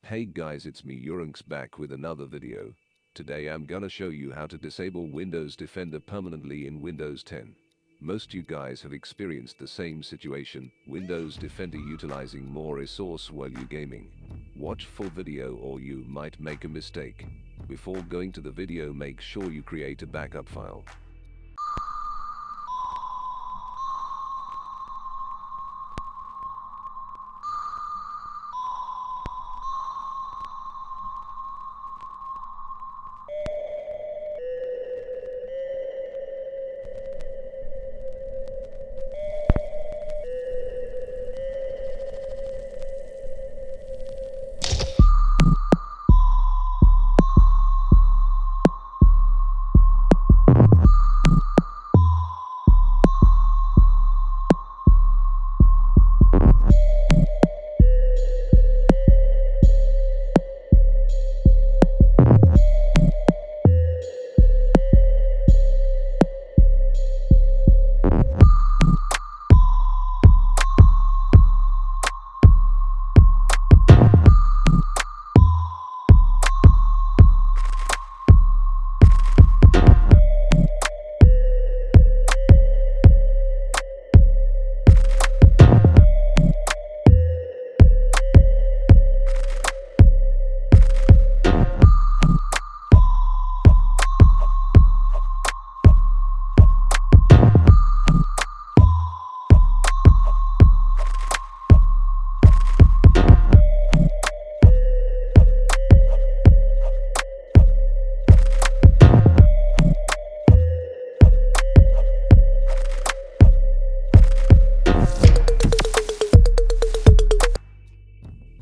Hey guys, it's me URANX back with another video. Today I'm gonna show you how to disable Windows Defender permanently in Windows 10. Most you guys have experienced the same situation, Windows Defender utilizing more resource while you gaming. Watch full video or you might make a mistake. Before going to the video, make sure you create a backup file.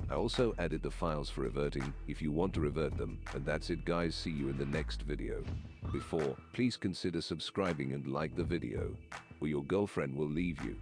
I also added the files for reverting if you want to revert them, and that's it guys, see you in the next video. Before, please consider subscribing and like the video, or your girlfriend will leave you.